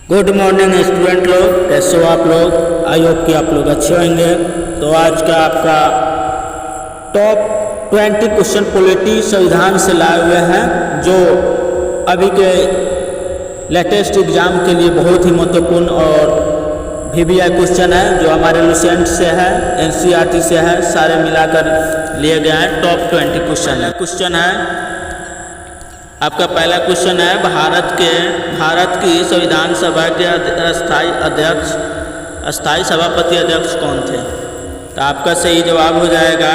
Good morning student लोग, कैसे हो आप लोग। आई होप कि आप लोग अच्छे होंगे। तो आज का आपका टॉप 20 क्वेश्चन पॉलिटी संविधान से लाए हुए हैं, जो अभी के लेटेस्ट एग्जाम के लिए बहुत ही महत्वपूर्ण और VVI क्वेश्चन है, जो हमारे लुसेंट से है, NCERT से है, सारे मिलाकर लिए गए हैं। टॉप 20 क्वेश्चन है आपका। पहला क्वेश्चन है, भारत की संविधान सभा के स्थायी सभापति अध्यक्ष कौन थे। तो आपका सही जवाब हो जाएगा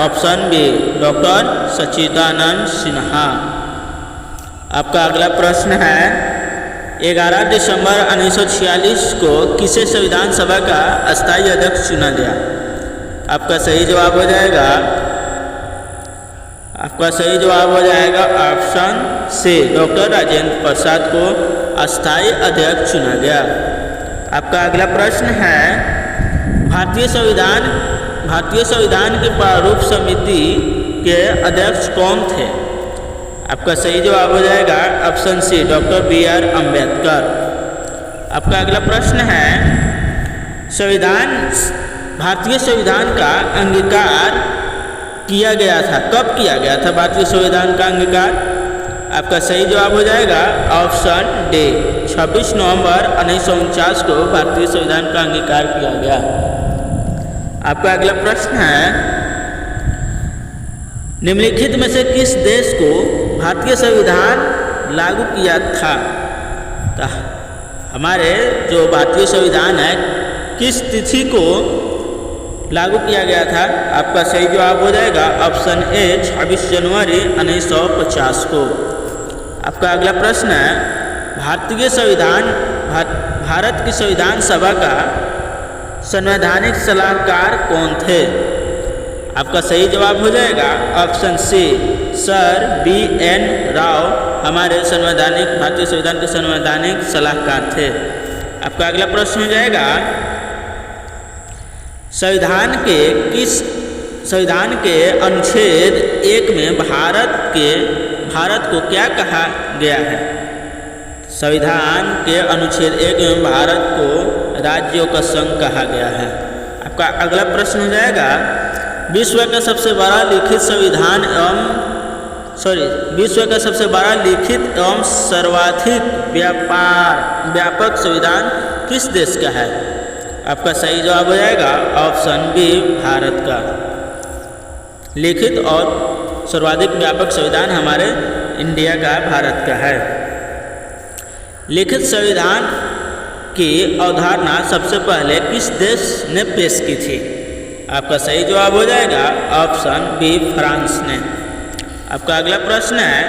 ऑप्शन बी, डॉक्टर सच्चिदानंद सिन्हा। आपका अगला प्रश्न है, 11 दिसंबर 1946 को किसे संविधान सभा का अस्थायी अध्यक्ष चुना गया। आपका सही जवाब हो जाएगा option C, doctor Rajendra Prasad को अस्थायी अध्यक्ष चुना गया। आपका अगला प्रश्न है, भारतीय संविधान की प्रारूप समिति के अध्यक्ष कौन थे। आपका सही जवाब हो जाएगा option C, doctor BR Ambedkar. आपका अगला प्रश्न है, भारतीय संविधान का अंगीकार किया गया था, कब किया गया था भारतीय संविधान का अंगीकार। आपका सही जवाब हो जाएगा ऑप्शन डी, 26 नवंबर 1949 को भारतीय संविधान का अंगीकार किया गया। आपका अगला प्रश्न है, निम्नलिखित में से किस देश को भारतीय संविधान लागू किया था। तो हमारे जो भारतीय संविधान है, किस तिथि को लागू किया गया था। आपका सही जवाब हो जाएगा ऑप्शन ए, 26 जनवरी 1950 को। आपका अगला प्रश्न है, भारत की संविधान सभा का संवैधानिक सलाहकार कौन थे। आपका सही जवाब हो जाएगा option C, sir BN Rao हमारे भारतीय संविधान के संवैधानिक सलाहकार थे। आपका अगला प्रश्न हो जाएगा, संविधान के अनुच्छेद 1 में भारत को क्या कहा गया है। संविधान के अनुच्छेद 1 में भारत को राज्यों का संघ कहा गया है। आपका अगला प्रश्न हो जाएगा, विश्व का सबसे बड़ा लिखित एवं सर्वाधिक व्यापक संविधान किस देश का है। आपका सही जवाब हो जाएगा ऑप्शन बी, भारत का। लिखित और सर्वाधिक व्यापक संविधान हमारे इंडिया का, भारत का है। लिखित संविधान की अवधारणा सबसे पहले किस देश ने पेश की थी। आपका सही जवाब हो जाएगा ऑप्शन बी, फ्रांस ने। आपका अगला प्रश्न है,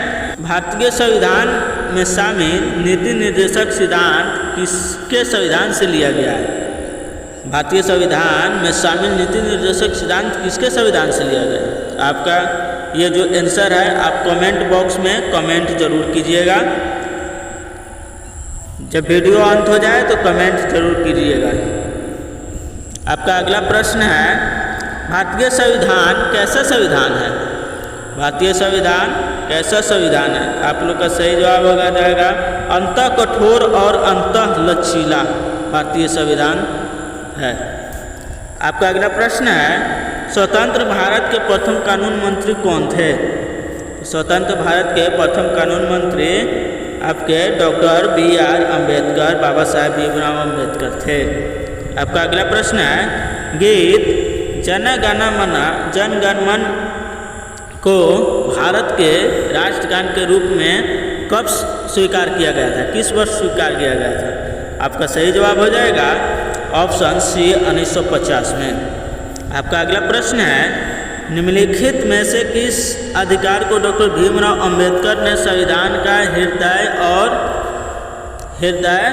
भारतीय संविधान में शामिल नीति निर्देशक सिद्धांत किसके संविधान से लिया गया है। भारतीय संविधान में शामिल नीति निर्देशक सिद्धांत किसके संविधान से लिया गया। आपका ये जो आंसर है, आप कमेंट बॉक्स में कमेंट जरूर कीजिएगा। जब वीडियो अंत हो जाए तो कमेंट जरूर कीजिएगा। आपका अगला प्रश्न है, भारतीय संविधान कैसा संविधान है। भारतीय संविधान कैसा संविधान है। आप लोग का सही जवाब होगा जाएगा अंतः कठोर और अंतः लचीला भारतीय संविधान है। आपका अगला प्रश्न है, स्वतंत्र भारत के प्रथम कानून मंत्री कौन थे। स्वतंत्र भारत के प्रथम कानून मंत्री आपके डॉक्टर BR अम्बेडकर, बाबा साहेब भीमराव अम्बेडकर थे। आपका अगला प्रश्न है, गीत जन गण मन को भारत के राष्ट्रगान के रूप में कब स्वीकार किया गया था, किस वर्ष स्वीकार किया गया था। आपका सही जवाब हो जाएगा ऑप्शन सी, 1950 में। आपका अगला प्रश्न है, निम्नलिखित में से किस अधिकार को डॉक्टर भीमराव अम्बेडकर ने संविधान का हृदय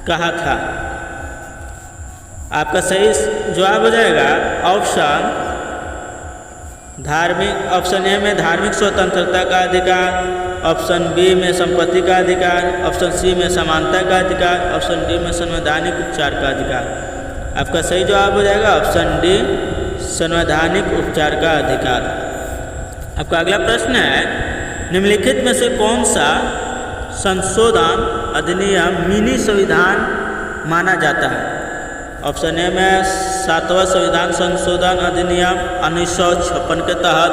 कहा था। आपका सही जवाब हो जाएगा ऑप्शन ए में धार्मिक स्वतंत्रता का अधिकार, ऑप्शन बी में संपत्ति का अधिकार, ऑप्शन सी में समानता का अधिकार, ऑप्शन डी में संवैधानिक उपचार का अधिकार। आपका सही जवाब हो जाएगा ऑप्शन डी, संवैधानिक उपचार का अधिकार। आपका अगला प्रश्न है, निम्नलिखित में से कौन सा संशोधन अधिनियम मिनी संविधान माना जाता है? ऑप्शन ए में 7वां संविधान संशोधन अधिनियम 1956 के तहत,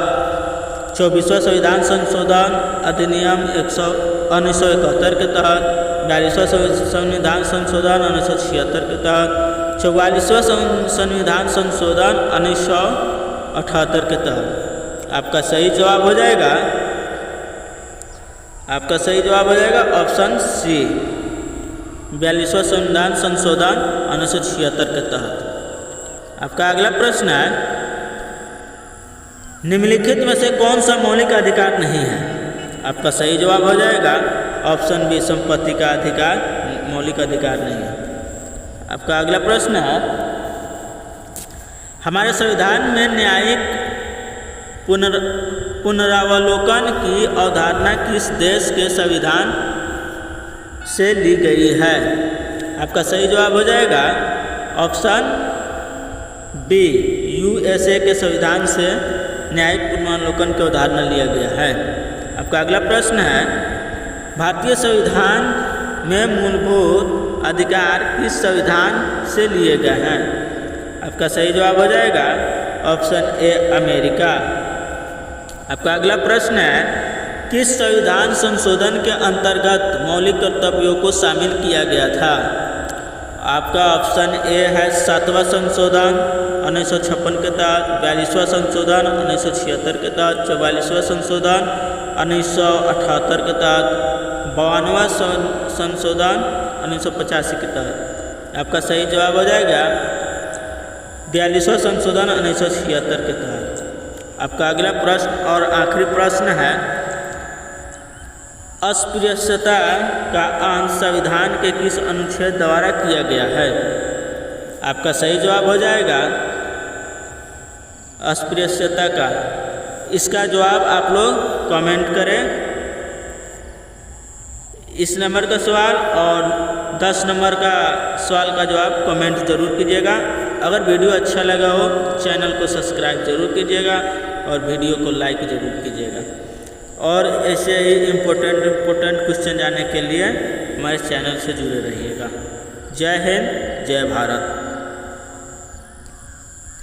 24वां संविधान संशोधन अधिनियम 1971 के तहत, 42वां संविधान संशोधन 1976 के तहत, 44वां संविधान संशोधन 1978 के तहत। आपका सही जवाब हो जाएगा, आपका सही जवाब हो जाएगा ऑप्शन सी, 42वां संविधान संशोधन 1976 के तहत। आपका अगला प्रश्न है, निम्नलिखित में से कौन सा मौलिक अधिकार नहीं है? आपका सही जवाब हो जाएगा ऑप्शन बी, संपत्ति का अधिकार मौलिक अधिकार नहीं है। आपका अगला प्रश्न है, हमारे संविधान में न्यायिक पुनरावलोकन की अवधारणा किस देश के संविधान से ली गई है? आपका सही जवाब हो जाएगा ऑप्शन बी, यूएसए के संविधान से न्यायिक पुनरावलोकन की अवधारणा लिया गया है। आपका अगला प्रश्न है, भारतीय संविधान में मूलभूत अधिकार किस संविधान से लिए गए हैं? आपका सही जवाब हो जाएगा ऑप्शन ए, अमेरिका। आपका अगला प्रश्न है, किस संविधान संशोधन के अंतर्गत मौलिक कर्तव्यों को शामिल किया गया था? आपका ऑप्शन ए है 7वां संशोधन 1956 के तहत, 42वां संशोधन 1976 के तहत, 44वां संशोधन 1978 के तहत, 52वां संशोधन 1985 के तहत। आपका सही जवाब हो जाएगा 42वां संशोधन 1976 के तहत। आपका अगला प्रश्न और आखिरी प्रश्न है, अस्पृश्यता का अंत संविधान के किस अनुच्छेद द्वारा किया गया है? आपका सही जवाब हो जाएगा अस्पृश्यता का। इसका जवाब आप लोग कमेंट करें। इस नंबर का सवाल और 10 नंबर का सवाल का जवाब कमेंट ज़रूर कीजिएगा। अगर वीडियो अच्छा लगा हो चैनल को सब्सक्राइब जरूर कीजिएगा और वीडियो को लाइक ज़रूर कीजिएगा। और ऐसे ही इम्पोर्टेंट क्वेश्चन जानने के लिए हमारे चैनल से जुड़े रहिएगा। जय हिंद, जय भारत।